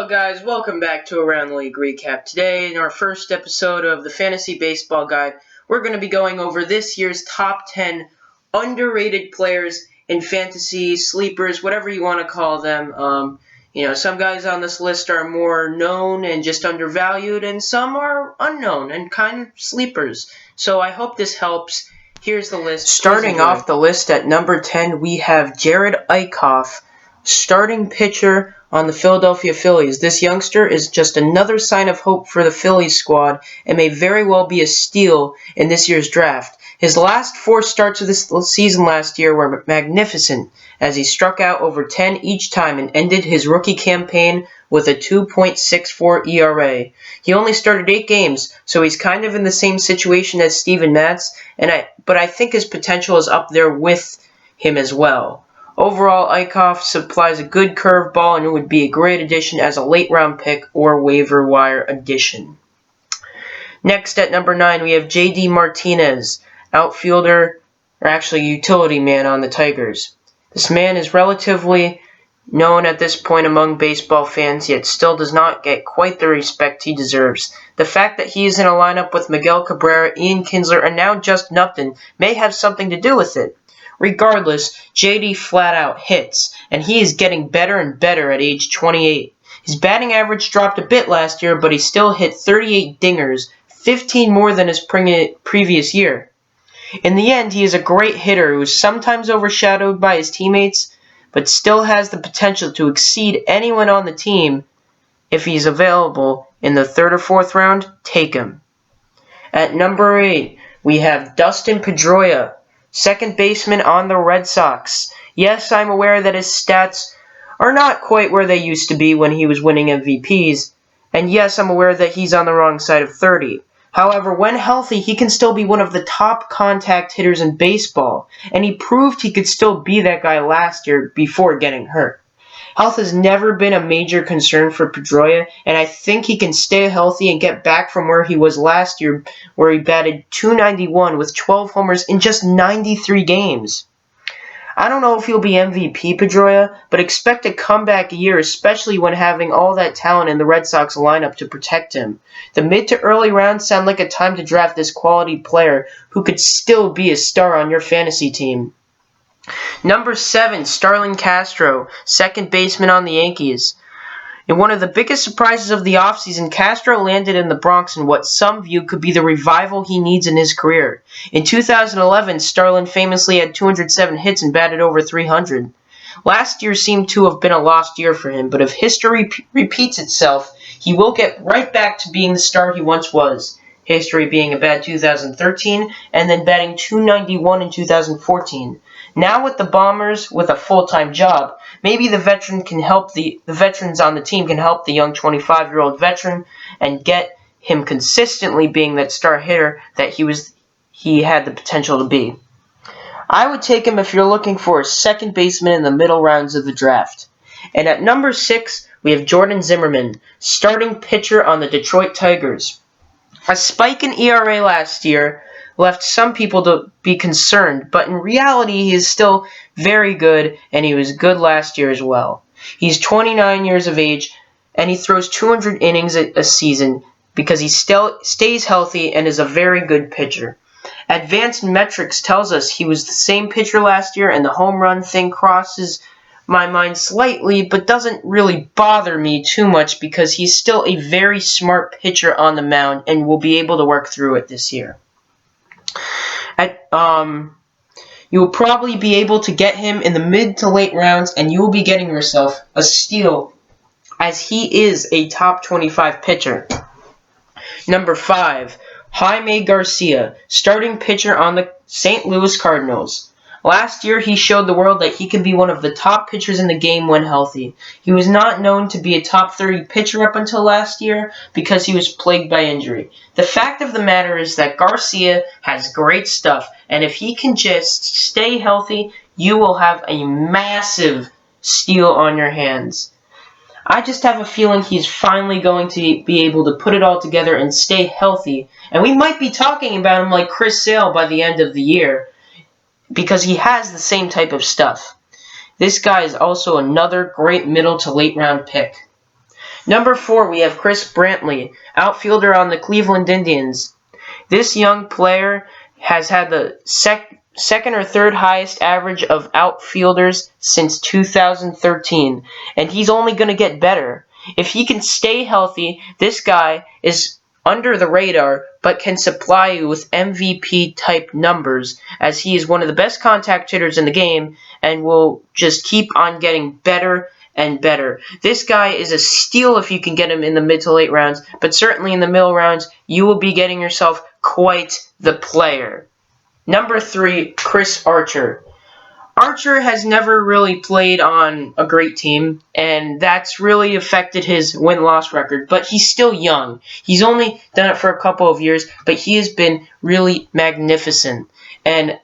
Hello guys, welcome back to Around the League Recap. Today, in our first episode of the Fantasy Baseball Guide, we're going to be going over this year's top 10 underrated players in fantasy, sleepers, whatever you want to call them. Some guys on this list are more known and just undervalued, and some are unknown and kind of sleepers. So I hope this helps. Here's the list. Starting off the list at number 10, we have Jerad Eickhoff, starting pitcher on the Philadelphia Phillies. This youngster is just another sign of hope for the Phillies squad and may very well be a steal in this year's draft. His last 4 starts of this season last year were magnificent, as he struck out over 10 each time and ended his rookie campaign with a 2.64 ERA. He only started 8 games, so he's kind of in the same situation as Steven Matz, but I think his potential is up there with him as well. Overall, Eickhoff supplies a good curveball and would be a great addition as a late-round pick or waiver wire addition. Next, at number 9, we have J.D. Martinez, outfielder, or actually utility man on the Tigers. This man is relatively known at this point among baseball fans, yet still does not get quite the respect he deserves. The fact that he is in a lineup with Miguel Cabrera, Ian Kinsler, and now Justin Upton may have something to do with it. Regardless, JD flat out hits, and he is getting better and better at age 28. His batting average dropped a bit last year, but he still hit 38 dingers, 15 more than his previous year. In the end, he is a great hitter who is sometimes overshadowed by his teammates, but still has the potential to exceed anyone on the team. If he's available in the 3rd or 4th round, take him. At number 8, we have Dustin Pedroia, second baseman on the Red Sox. Yes, I'm aware that his stats are not quite where they used to be when he was winning MVPs, and yes, I'm aware that he's on the wrong side of 30. However, when healthy, he can still be one of the top contact hitters in baseball, and he proved he could still be that guy last year before getting hurt. Health has never been a major concern for Pedroia, and I think he can stay healthy and get back from where he was last year, where he batted .291 with 12 homers in just 93 games. I don't know if he'll be MVP Pedroia, but expect a comeback year, especially when having all that talent in the Red Sox lineup to protect him. The mid to early rounds sound like a time to draft this quality player who could still be a star on your fantasy team. Number 7, Starlin Castro, second baseman on the Yankees. In one of the biggest surprises of the offseason, Castro landed in the Bronx in what some view could be the revival he needs in his career. In 2011, Starlin famously had 207 hits and batted over 300. Last year seemed to have been a lost year for him, but if history repeats itself, he will get right back to being the star he once was. History being a bad 2013, and then batting .291 in 2014. Now with the Bombers with a full-time job, maybe the veterans on the team can help the young 25-year-old veteran and get him consistently being that star hitter that he had the potential to be. I would take him if you're looking for a second baseman in the middle rounds of the draft. And at number 6, we have Jordan Zimmermann, starting pitcher on the Detroit Tigers. A spike in ERA last year left some people to be concerned, but in reality he is still very good, and he was good last year as well. He's 29 years of age, and he throws 200 innings a season because he still stays healthy and is a very good pitcher. Advanced Metrics tells us he was the same pitcher last year, and the home run thing crosses my mind slightly, but doesn't really bother me too much because he's still a very smart pitcher on the mound and will be able to work through it this year. You will probably be able to get him in the mid to late rounds, and you will be getting yourself a steal, as he is a top 25 pitcher. Number 5, Jaime Garcia, starting pitcher on the St. Louis Cardinals. Last year, he showed the world that he can be one of the top pitchers in the game when healthy. He was not known to be a top 30 pitcher up until last year because he was plagued by injury. The fact of the matter is that Garcia has great stuff, and if he can just stay healthy, you will have a massive steal on your hands. I just have a feeling he's finally going to be able to put it all together and stay healthy, and we might be talking about him like Chris Sale by the end of the year, because he has the same type of stuff. This guy is also another great middle to late round pick. Number 4, we have Chris Brantley, outfielder on the Cleveland Indians. This young player has had the second or third highest average of outfielders since 2013, and he's only going to get better. If he can stay healthy, this guy is under the radar, but can supply you with MVP-type numbers, as he is one of the best contact hitters in the game, and will just keep on getting better and better. This guy is a steal if you can get him in the mid to late rounds, but certainly in the middle rounds, you will be getting yourself quite the player. Number 3, Chris Archer. Archer has never really played on a great team, and that's really affected his win-loss record, but he's still young. He's only done it for a couple of years, but he has been really magnificent. And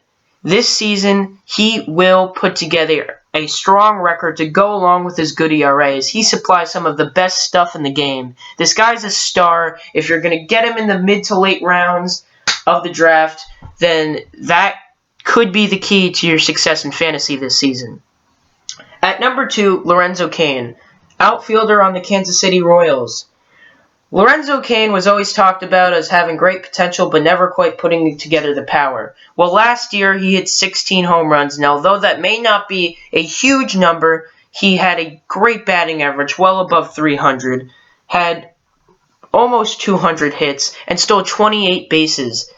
this season, he will put together a strong record to go along with his good ERA, as he supplies some of the best stuff in the game. This guy's a star. If you're going to get him in the mid to late rounds of the draft, then that could be the key to your success in fantasy this season. At number 2, Lorenzo Cain, outfielder on the Kansas City Royals. Lorenzo Cain was always talked about as having great potential but never quite putting together the power. Well, last year he hit 16 home runs, and although that may not be a huge number, he had a great batting average, well above 300, had almost 200 hits, and stole 28 bases.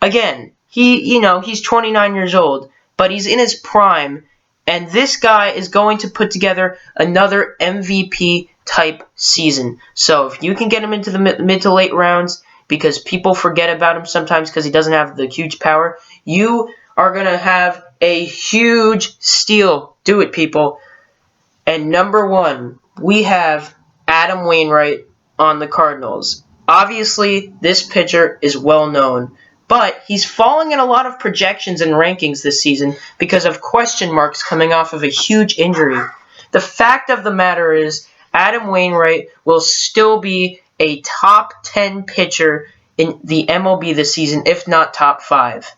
Again, he's 29 years old, but he's in his prime, and this guy is going to put together another MVP-type season. So if you can get him into the mid to late rounds, because people forget about him sometimes because he doesn't have the huge power, you are going to have a huge steal. Do it, people. And number 1, we have Adam Wainwright on the Cardinals. Obviously, this pitcher is well known, but he's falling in a lot of projections and rankings this season because of question marks coming off of a huge injury. The fact of the matter is, Adam Wainwright will still be a top 10 pitcher in the MLB this season, if not top 5.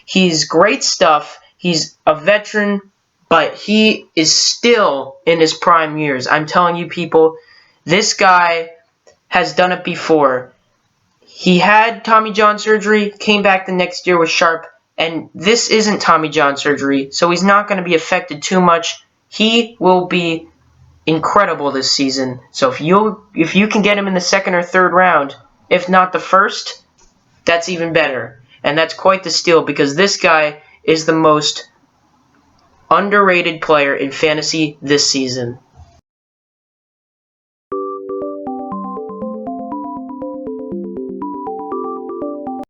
He's great stuff. He's a veteran, but he is still in his prime years. I'm telling you, people, this guy has done it before. He had Tommy John surgery, came back the next year with Sharp, and this isn't Tommy John surgery, so he's not going to be affected too much. He will be incredible this season. So if you can get him in the second or third round, if not the first, that's even better. And that's quite the steal, because this guy is the most underrated player in fantasy this season.